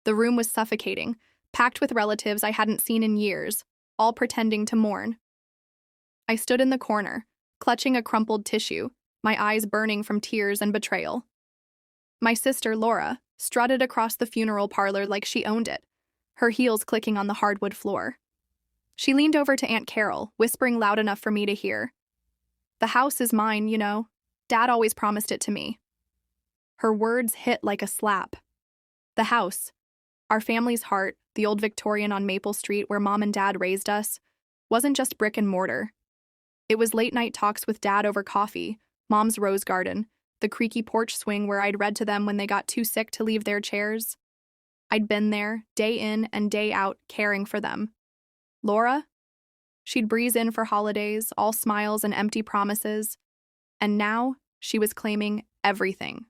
The room was suffocating, packed with relatives I hadn't seen in years, all pretending to mourn. I stood in the corner, clutching a crumpled tissue, my eyes burning from tears and betrayal. My sister, Laura, strutted across the funeral parlor like she owned it, her heels clicking on the hardwood floor. She leaned over to Aunt Carol, whispering loud enough for me to hear. "The house is mine, you know. Dad always promised it to me." Her words hit like a slap. The house, our family's heart, the old Victorian on Maple Street where Mom and Dad raised us, wasn't just brick and mortar. It was late-night talks with Dad over coffee, Mom's rose garden, the creaky porch swing where I'd read to them when they got too sick to leave their chairs. I'd been there, day in and day out, caring for them. Laura? She'd breeze in for holidays, all smiles and empty promises. And now, she was claiming everything.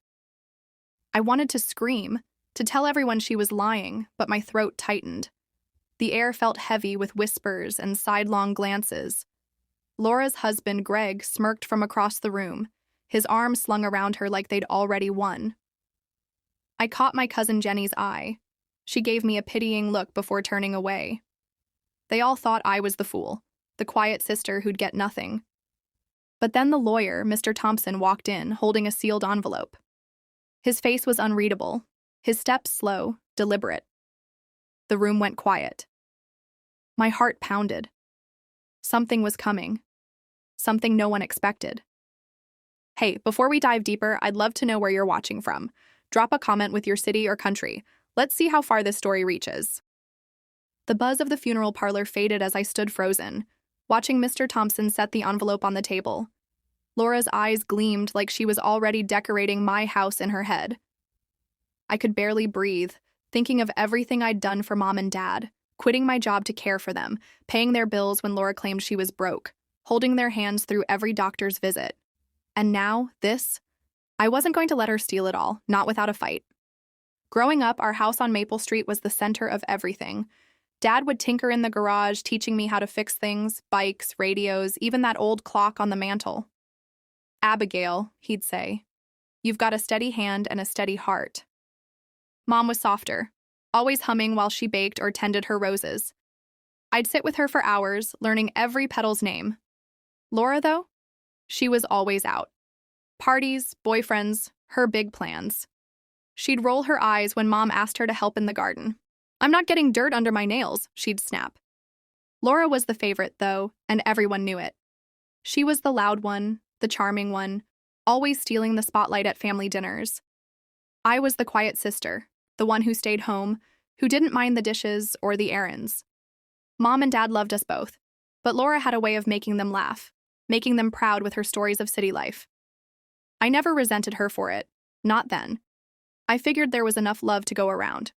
I wanted to scream, to tell everyone she was lying, but my throat tightened. The air felt heavy with whispers and sidelong glances. Laura's husband, Greg, smirked from across the room, his arms slung around her like they'd already won. I caught my cousin Jenny's eye. She gave me a pitying look before turning away. They all thought I was the fool, the quiet sister who'd get nothing. But then the lawyer, Mr. Thompson, walked in, holding a sealed envelope. His face was unreadable, his steps slow, deliberate. The room went quiet. My heart pounded. Something was coming. Something no one expected. Hey, before we dive deeper, I'd love to know where you're watching from. Drop a comment with your city or country. Let's see how far this story reaches. The buzz of the funeral parlor faded as I stood frozen, watching Mr. Thompson set the envelope on the table. Laura's eyes gleamed like she was already decorating my house in her head. I could barely breathe, thinking of everything I'd done for Mom and Dad, quitting my job to care for them, paying their bills when Laura claimed she was broke, holding their hands through every doctor's visit. And now, this? I wasn't going to let her steal it all, not without a fight. Growing up, our house on Maple Street was the center of everything. Dad would tinker in the garage, teaching me how to fix things, bikes, radios, even that old clock on the mantel. "Abigail," he'd say, "you've got a steady hand and a steady heart." Mom was softer, always humming while she baked or tended her roses. I'd sit with her for hours, learning every petal's name. Laura, though? She was always out. Parties, boyfriends, her big plans. She'd roll her eyes when Mom asked her to help in the garden. "I'm not getting dirt under my nails," she'd snap. Laura was the favorite, though, and everyone knew it. She was the loud one, the charming one, always stealing the spotlight at family dinners. I was the quiet sister, the one who stayed home, who didn't mind the dishes or the errands. Mom and Dad loved us both, but Laura had a way of making them laugh, making them proud with her stories of city life. I never resented her for it, not then. I figured there was enough love to go around.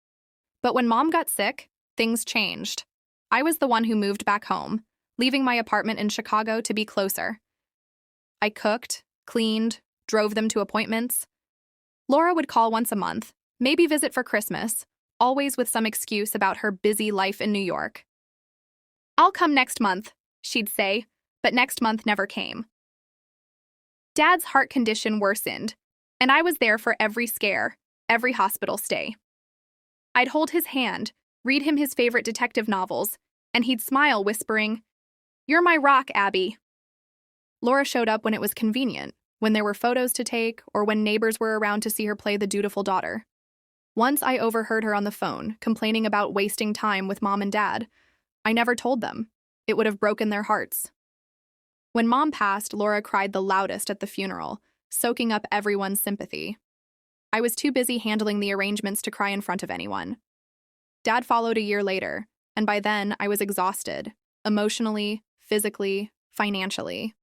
But when Mom got sick, things changed. I was the one who moved back home, leaving my apartment in Chicago to be closer. I cooked, cleaned, drove them to appointments. Laura would call once a month, maybe visit for Christmas, always with some excuse about her busy life in New York. "I'll come next month," she'd say, but next month never came. Dad's heart condition worsened, and I was there for every scare, every hospital stay. I'd hold his hand, read him his favorite detective novels, and he'd smile, whispering, "You're my rock, Abby." Laura showed up when it was convenient, when there were photos to take, or when neighbors were around to see her play the dutiful daughter. Once I overheard her on the phone, complaining about wasting time with Mom and Dad. I never told them. It would have broken their hearts. When Mom passed, Laura cried the loudest at the funeral, soaking up everyone's sympathy. I was too busy handling the arrangements to cry in front of anyone. Dad followed a year later, and by then I was exhausted, emotionally, physically, financially.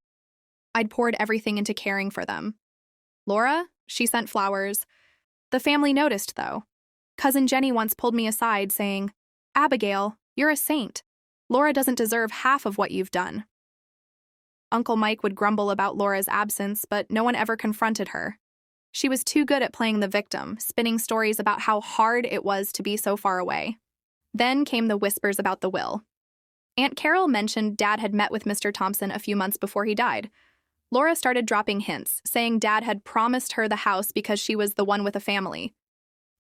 I'd poured everything into caring for them. Laura? She sent flowers. The family noticed, though. Cousin Jenny once pulled me aside, saying, "Abigail, you're a saint. Laura doesn't deserve half of what you've done." Uncle Mike would grumble about Laura's absence, but no one ever confronted her. She was too good at playing the victim, spinning stories about how hard it was to be so far away. Then came the whispers about the will. Aunt Carol mentioned Dad had met with Mr. Thompson a few months before he died. Laura started dropping hints, saying Dad had promised her the house because she was the one with a family.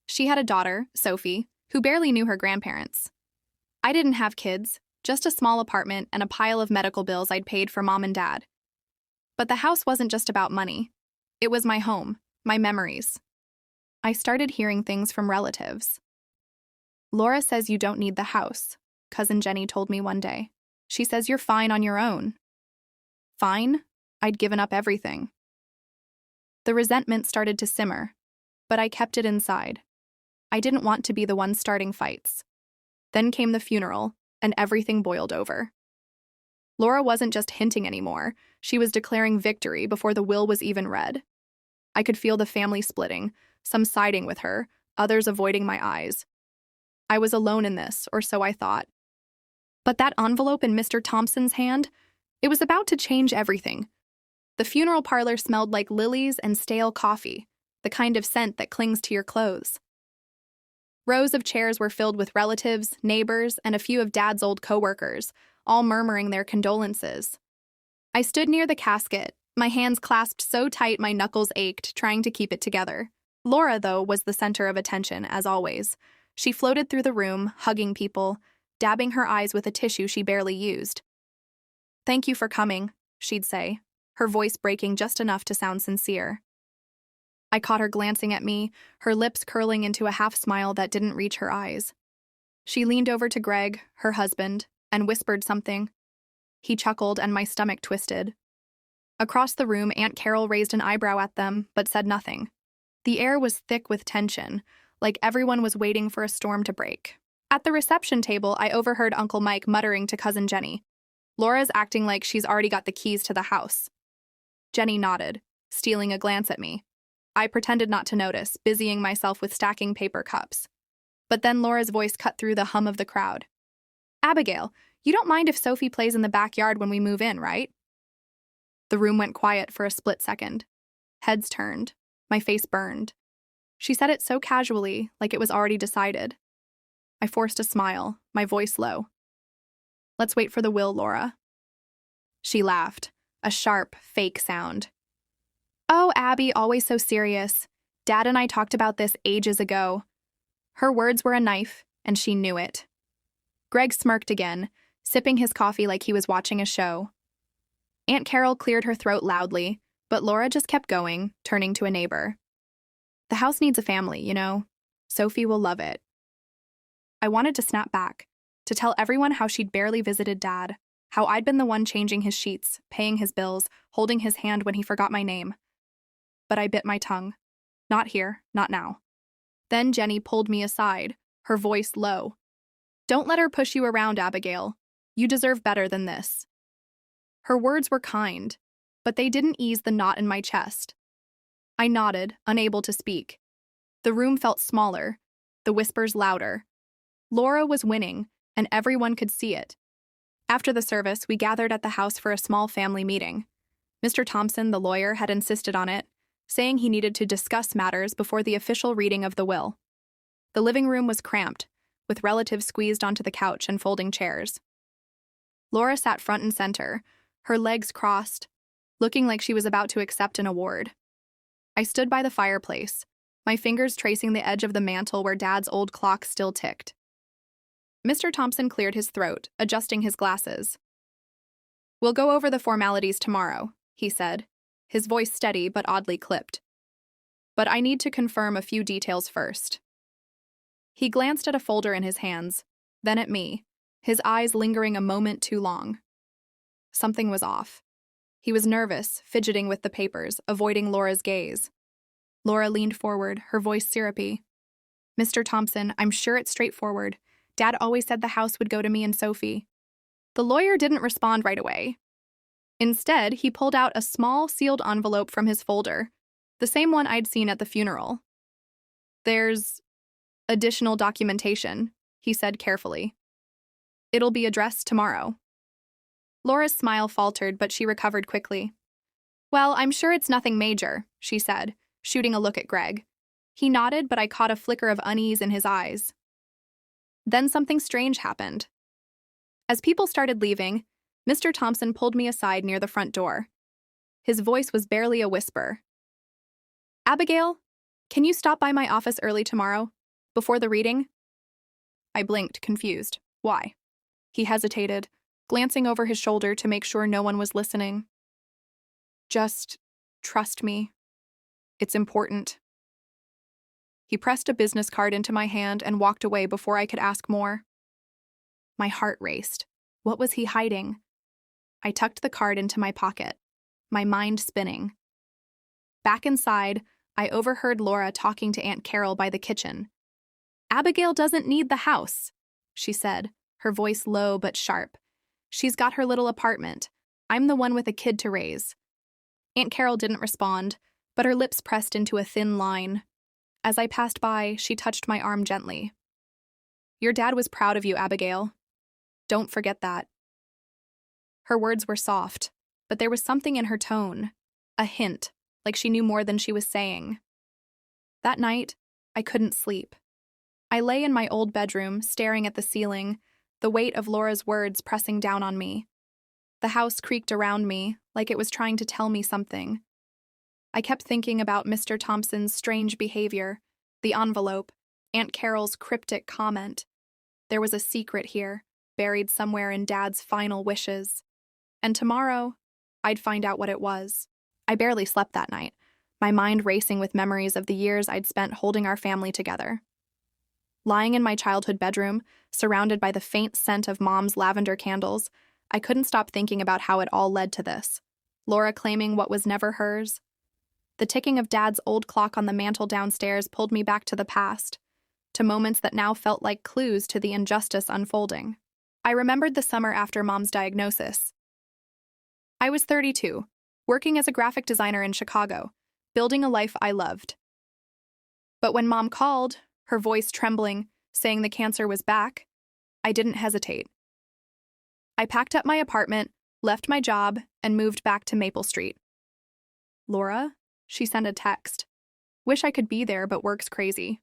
She had a daughter, Sophie, who barely knew her grandparents. I didn't have kids, just a small apartment and a pile of medical bills I'd paid for mom and dad. But the house wasn't just about money. It was my home, my memories. I started hearing things from relatives. Laura says you don't need the house, Cousin Jenny told me one day. She says you're fine on your own. Fine? I'd given up everything. The resentment started to simmer, but I kept it inside. I didn't want to be the one starting fights. Then came the funeral, and everything boiled over. Laura wasn't just hinting anymore, she was declaring victory before the will was even read. I could feel the family splitting, some siding with her, others avoiding my eyes. I was alone in this, or so I thought. But that envelope in Mr. Thompson's hand, it was about to change everything. The funeral parlor smelled like lilies and stale coffee, the kind of scent that clings to your clothes. Rows of chairs were filled with relatives, neighbors, and a few of Dad's old coworkers, all murmuring their condolences. I stood near the casket, my hands clasped so tight my knuckles ached, trying to keep it together. Laura, though, was the center of attention, as always. She floated through the room, hugging people, dabbing her eyes with a tissue she barely used. "Thank you for coming," she'd say, her voice breaking just enough to sound sincere. I caught her glancing at me, her lips curling into a half-smile that didn't reach her eyes. She leaned over to Greg, her husband, and whispered something. He chuckled and my stomach twisted. Across the room, Aunt Carol raised an eyebrow at them, but said nothing. The air was thick with tension, like everyone was waiting for a storm to break. At the reception table, I overheard Uncle Mike muttering to Cousin Jenny, "Laura's acting like she's already got the keys to the house." Jenny nodded, stealing a glance at me. I pretended not to notice, busying myself with stacking paper cups. But then Laura's voice cut through the hum of the crowd. "Abigail, you don't mind if Sophie plays in the backyard when we move in, right?" The room went quiet for a split second. Heads turned. My face burned. She said it so casually, like it was already decided. I forced a smile, my voice low. "Let's wait for the will, Laura." She laughed, a sharp, fake sound. "Oh, Abby, always so serious. Dad and I talked about this ages ago." Her words were a knife, and she knew it. Greg smirked again, sipping his coffee like he was watching a show. Aunt Carol cleared her throat loudly, but Laura just kept going, turning to a neighbor. "The house needs a family, you know. Sophie will love it." I wanted to snap back, to tell everyone how she'd barely visited Dad, how I'd been the one changing his sheets, paying his bills, holding his hand when he forgot my name. But I bit my tongue. Not here, not now. Then Jenny pulled me aside, her voice low. "Don't let her push you around, Abigail. You deserve better than this." Her words were kind, but they didn't ease the knot in my chest. I nodded, unable to speak. The room felt smaller, the whispers louder. Laura was winning, and everyone could see it. After the service, we gathered at the house for a small family meeting. Mr. Thompson, the lawyer, had insisted on it, saying he needed to discuss matters before the official reading of the will. The living room was cramped, with relatives squeezed onto the couch and folding chairs. Laura sat front and center, her legs crossed, looking like she was about to accept an award. I stood by the fireplace, my fingers tracing the edge of the mantel where Dad's old clock still ticked. Mr. Thompson cleared his throat, adjusting his glasses. "We'll go over the formalities tomorrow," he said, his voice steady but oddly clipped. "But I need to confirm a few details first." He glanced at a folder in his hands, then at me, his eyes lingering a moment too long. Something was off. He was nervous, fidgeting with the papers, avoiding Laura's gaze. Laura leaned forward, her voice syrupy. "Mr. Thompson, I'm sure it's straightforward. Dad always said the house would go to me and Sophie." The lawyer didn't respond right away. Instead, he pulled out a small, sealed envelope from his folder, the same one I'd seen at the funeral. "There's additional documentation," he said carefully. "It'll be addressed tomorrow." Laura's smile faltered, but she recovered quickly. "Well, I'm sure it's nothing major," she said, shooting a look at Greg. He nodded, but I caught a flicker of unease in his eyes. Then something strange happened. As people started leaving, Mr. Thompson pulled me aside near the front door. His voice was barely a whisper. "Abigail, can you stop by my office early tomorrow, before the reading? I blinked, confused. Why? He hesitated, glancing over his shoulder to make sure no one was listening. Just trust me. It's important. He pressed a business card into my hand and walked away before I could ask more. My heart raced. What was he hiding? I tucked the card into my pocket, my mind spinning. Back inside, I overheard Laura talking to Aunt Carol by the kitchen. "Abigail doesn't need the house," she said, her voice low but sharp. "She's got her little apartment. I'm the one with a kid to raise." Aunt Carol didn't respond, but her lips pressed into a thin line. As I passed by, she touched my arm gently. "Your dad was proud of you, Abigail. Don't forget that." Her words were soft, but there was something in her tone, a hint, like she knew more than she was saying. That night, I couldn't sleep. I lay in my old bedroom, staring at the ceiling, the weight of Laura's words pressing down on me. The house creaked around me, like it was trying to tell me something. I kept thinking about Mr. Thompson's strange behavior, the envelope, Aunt Carol's cryptic comment. There was a secret here, buried somewhere in Dad's final wishes. And tomorrow, I'd find out what it was. I barely slept that night, my mind racing with memories of the years I'd spent holding our family together. Lying in my childhood bedroom, surrounded by the faint scent of Mom's lavender candles, I couldn't stop thinking about how it all led to this. Laura claiming what was never hers. The ticking of Dad's old clock on the mantel downstairs pulled me back to the past, to moments that now felt like clues to the injustice unfolding. I remembered the summer after Mom's diagnosis. I was 32, working as a graphic designer in Chicago, building a life I loved. But when Mom called, her voice trembling, saying the cancer was back, I didn't hesitate. I packed up my apartment, left my job, and moved back to Maple Street. "Laura?" She sent a text. "Wish I could be there, but work's crazy."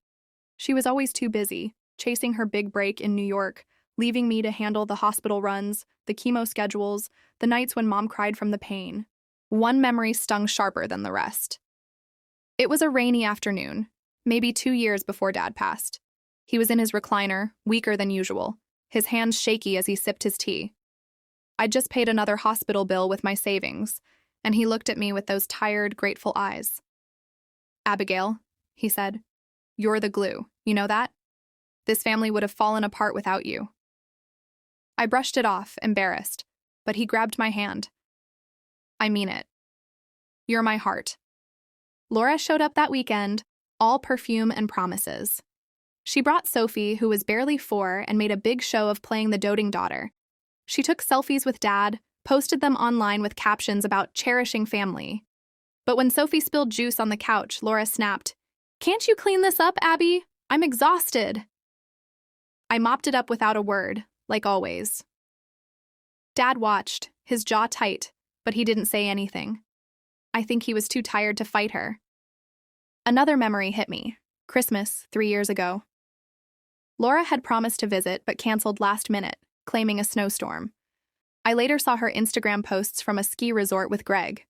She was always too busy, chasing her big break in New York, leaving me to handle the hospital runs, the chemo schedules, the nights when Mom cried from the pain. One memory stung sharper than the rest. It was a rainy afternoon, maybe 2 years before Dad passed. He was in his recliner, weaker than usual, his hands shaky as he sipped his tea. I'd just paid another hospital bill with my savings, and he looked at me with those tired, grateful eyes. "Abigail," he said, "you're the glue, you know that? This family would have fallen apart without you." I brushed it off, embarrassed, but he grabbed my hand. "I mean it. You're my heart." Laura showed up that weekend, all perfume and promises. She brought Sophie, who was barely 4, and made a big show of playing the doting daughter. She took selfies with Dad, posted them online with captions about cherishing family. But when Sophie spilled juice on the couch, Laura snapped, "Can't you clean this up, Abby? I'm exhausted." I mopped it up without a word, like always. Dad watched, his jaw tight, but he didn't say anything. I think he was too tired to fight her. Another memory hit me. Christmas, 3 years ago. Laura had promised to visit but canceled last minute, claiming a snowstorm. I later saw her Instagram posts from a ski resort with Greg.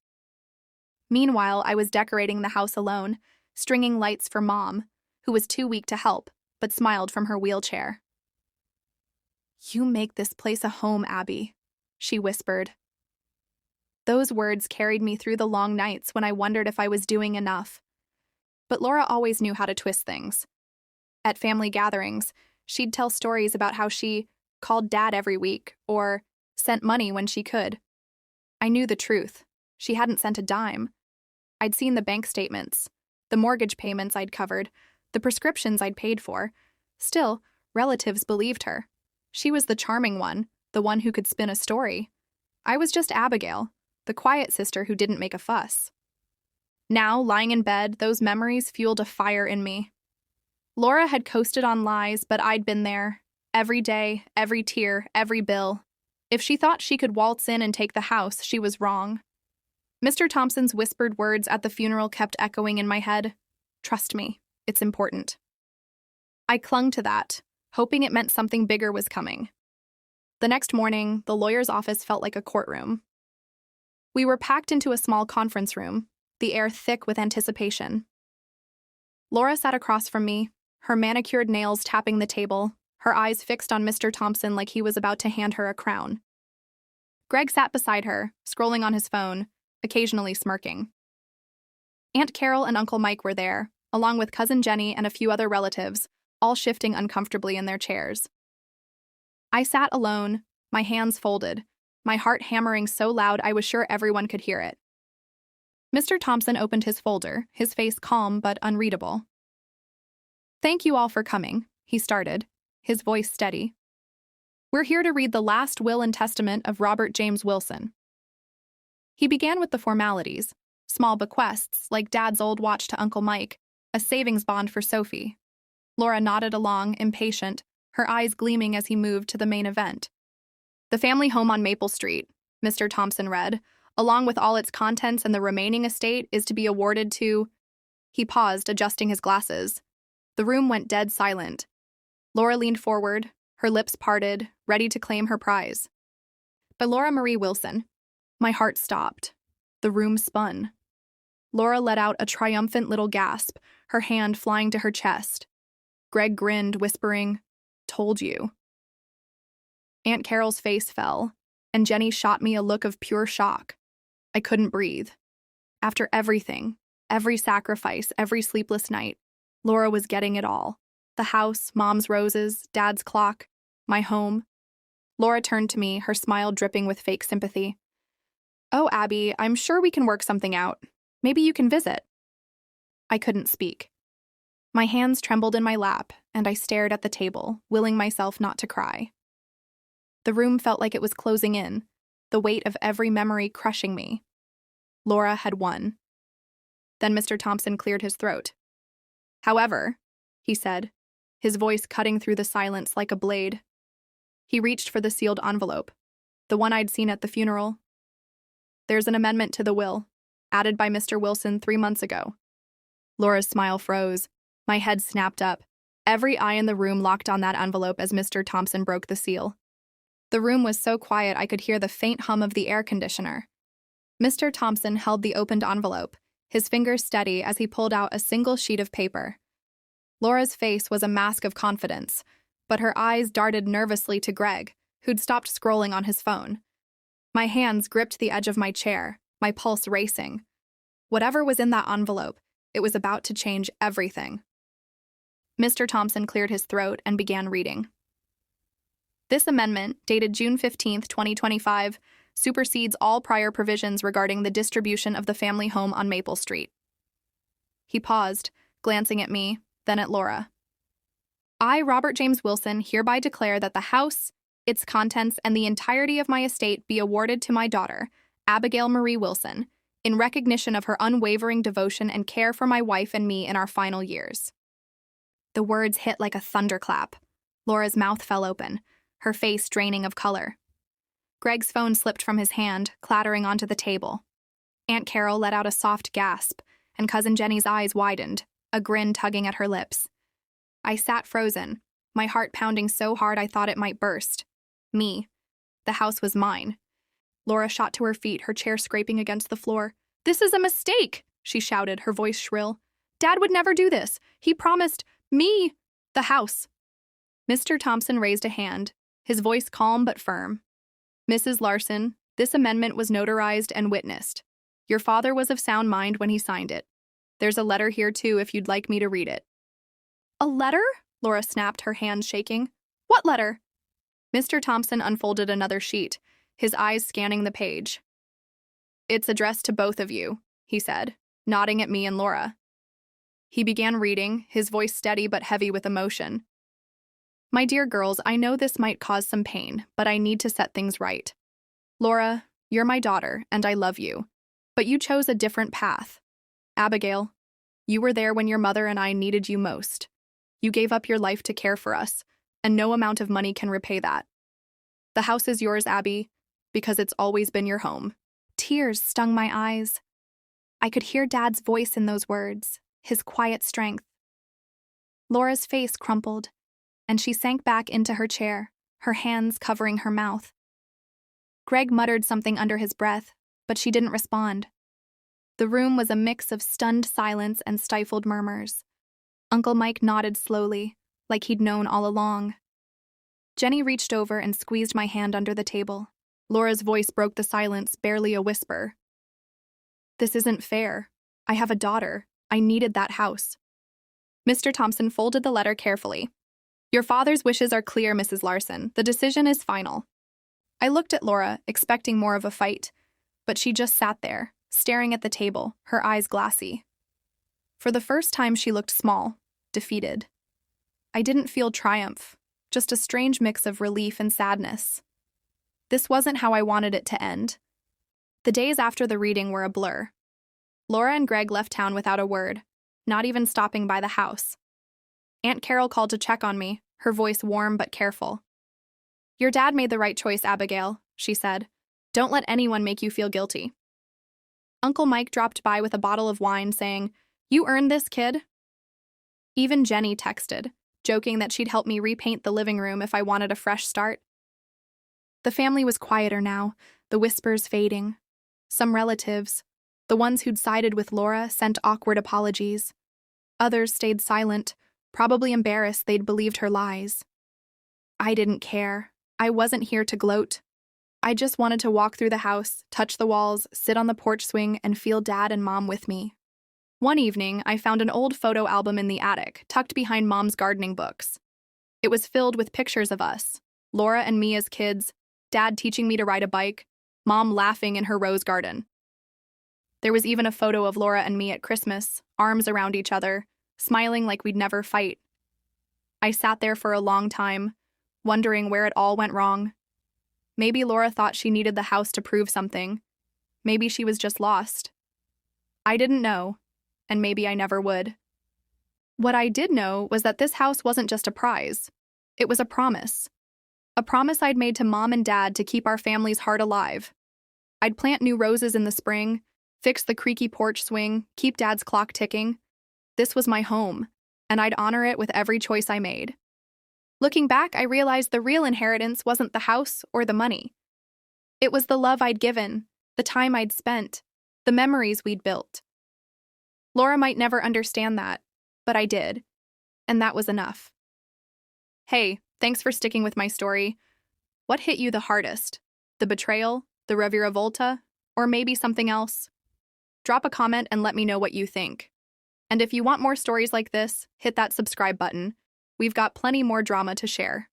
Meanwhile, I was decorating the house alone, stringing lights for Mom, who was too weak to help, but smiled from her wheelchair. "You make this place a home, Abby," she whispered. Those words carried me through the long nights when I wondered if I was doing enough. But Laura always knew how to twist things. At family gatherings, she'd tell stories about how she called Dad every week or sent money when she could. I knew the truth. She hadn't sent a dime. I'd seen the bank statements, the mortgage payments I'd covered, the prescriptions I'd paid for. Still, relatives believed her. She was the charming one, the one who could spin a story. I was just Abigail, the quiet sister who didn't make a fuss. Now, lying in bed, those memories fueled a fire in me. Laura had coasted on lies, but I'd been there. Every day, every tear, every bill. If she thought she could waltz in and take the house, she was wrong. Mr. Thompson's whispered words at the funeral kept echoing in my head. "Trust me, it's important." I clung to that, hoping it meant something bigger was coming. The next morning, the lawyer's office felt like a courtroom. We were packed into a small conference room, the air thick with anticipation. Laura sat across from me, her manicured nails tapping the table, her eyes fixed on Mr. Thompson like he was about to hand her a crown. Greg sat beside her, scrolling on his phone, occasionally smirking. Aunt Carol and Uncle Mike were there, along with Cousin Jenny and a few other relatives, all shifting uncomfortably in their chairs. I sat alone, my hands folded, my heart hammering so loud I was sure everyone could hear it. Mr. Thompson opened his folder, his face calm but unreadable. "Thank you all for coming," he started, his voice steady. "We're here to read the last will and testament of Robert James Wilson." He began with the formalities, small bequests like Dad's old watch to Uncle Mike, a savings bond for Sophie. Laura nodded along, impatient, her eyes gleaming as he moved to the main event. "The family home on Maple Street," Mr. Thompson read, "along with all its contents and the remaining estate, is to be awarded to—" He paused, adjusting his glasses. The room went dead silent. Laura leaned forward, her lips parted, ready to claim her prize. "By Laura Marie Wilson." My heart stopped. The room spun. Laura let out a triumphant little gasp, her hand flying to her chest. Greg grinned, whispering, "Told you." Aunt Carol's face fell, and Jenny shot me a look of pure shock. I couldn't breathe. After everything, every sacrifice, every sleepless night, Laura was getting it all. The house, Mom's roses, Dad's clock, my home. Laura turned to me, her smile dripping with fake sympathy. "Oh, Abby, I'm sure we can work something out. Maybe you can visit." I couldn't speak. My hands trembled in my lap, and I stared at the table, willing myself not to cry. The room felt like it was closing in, the weight of every memory crushing me. Laura had won. Then Mr. Thompson cleared his throat. "However," he said, his voice cutting through the silence like a blade. He reached for the sealed envelope, the one I'd seen at the funeral. "There's an amendment to the will, added by Mr. Wilson 3 months ago." Laura's smile froze. My head snapped up. Every eye in the room locked on that envelope as Mr. Thompson broke the seal. The room was so quiet I could hear the faint hum of the air conditioner. Mr. Thompson held the opened envelope, his fingers steady as he pulled out a single sheet of paper. Laura's face was a mask of confidence, but her eyes darted nervously to Greg, who'd stopped scrolling on his phone. My hands gripped the edge of my chair, my pulse racing. Whatever was in that envelope, it was about to change everything. Mr. Thompson cleared his throat and began reading. "This amendment, dated June 15, 2025, supersedes all prior provisions regarding the distribution of the family home on Maple Street." He paused, glancing at me, then at Laura. "I, Robert James Wilson, hereby declare that the house, its contents, and the entirety of my estate be awarded to my daughter, Abigail Marie Wilson, in recognition of her unwavering devotion and care for my wife and me in our final years." The words hit like a thunderclap. Laura's mouth fell open, her face draining of color. Greg's phone slipped from his hand, clattering onto the table. Aunt Carol let out a soft gasp, and Cousin Jenny's eyes widened, a grin tugging at her lips. I sat frozen, my heart pounding so hard I thought it might burst. Me. The house was mine. Laura shot to her feet, her chair scraping against the floor. "This is a mistake," she shouted, her voice shrill. "Dad would never do this. He promised me the house." Mr. Thompson raised a hand, his voice calm but firm. "Mrs. Larson, this amendment was notarized and witnessed. Your father was of sound mind when he signed it. There's a letter here, too, if you'd like me to read it." "A letter?" Laura snapped, her hands shaking. "What letter?" Mr. Thompson unfolded another sheet, his eyes scanning the page. "It's addressed to both of you," he said, nodding at me and Laura. He began reading, his voice steady but heavy with emotion. "My dear girls, I know this might cause some pain, but I need to set things right. Laura, you're my daughter, and I love you. But you chose a different path. Abigail, you were there when your mother and I needed you most. You gave up your life to care for us, and no amount of money can repay that. The house is yours, Abby, because it's always been your home." Tears stung my eyes. I could hear Dad's voice in those words, his quiet strength. Laura's face crumpled, and she sank back into her chair, her hands covering her mouth. Greg muttered something under his breath, but she didn't respond. The room was a mix of stunned silence and stifled murmurs. Uncle Mike nodded slowly, like he'd known all along. Jenny reached over and squeezed my hand under the table. Laura's voice broke the silence, barely a whisper. This isn't fair. I have a daughter. I needed that house. Mr. Thompson folded the letter carefully. Your father's wishes are clear, Mrs. Larson. The decision is final. I looked at Laura, expecting more of a fight, but she just sat there, staring at the table, her eyes glassy. For the first time, she looked small, defeated. I didn't feel triumph, just a strange mix of relief and sadness. This wasn't how I wanted it to end. The days after the reading were a blur. Laura and Greg left town without a word, not even stopping by the house. Aunt Carol called to check on me, her voice warm but careful. Your dad made the right choice, Abigail, she said. Don't let anyone make you feel guilty. Uncle Mike dropped by with a bottle of wine, saying, You earned this, kid. Even Jenny texted, joking that she'd help me repaint the living room if I wanted a fresh start. The family was quieter now, the whispers fading. Some relatives, the ones who'd sided with Laura, sent awkward apologies. Others stayed silent, probably embarrassed they'd believed her lies. I didn't care. I wasn't here to gloat. I just wanted to walk through the house, touch the walls, sit on the porch swing, and feel Dad and Mom with me. One evening, I found an old photo album in the attic, tucked behind Mom's gardening books. It was filled with pictures of us, Laura and me as kids, Dad teaching me to ride a bike, Mom laughing in her rose garden. There was even a photo of Laura and me at Christmas, arms around each other, smiling like we'd never fight. I sat there for a long time, wondering where it all went wrong. Maybe Laura thought she needed the house to prove something. Maybe she was just lost. I didn't know, and maybe I never would. What I did know was that this house wasn't just a prize. It was a promise. A promise I'd made to Mom and Dad to keep our family's heart alive. I'd plant new roses in the spring, fix the creaky porch swing, keep Dad's clock ticking. This was my home, and I'd honor it with every choice I made. Looking back, I realized the real inheritance wasn't the house or the money. It was the love I'd given, the time I'd spent, the memories we'd built. Laura might never understand that, but I did, and that was enough. Hey, thanks for sticking with my story. What hit you the hardest? The betrayal, the reviravolta, or maybe something else? Drop a comment and let me know what you think. And if you want more stories like this, hit that subscribe button. We've got plenty more drama to share.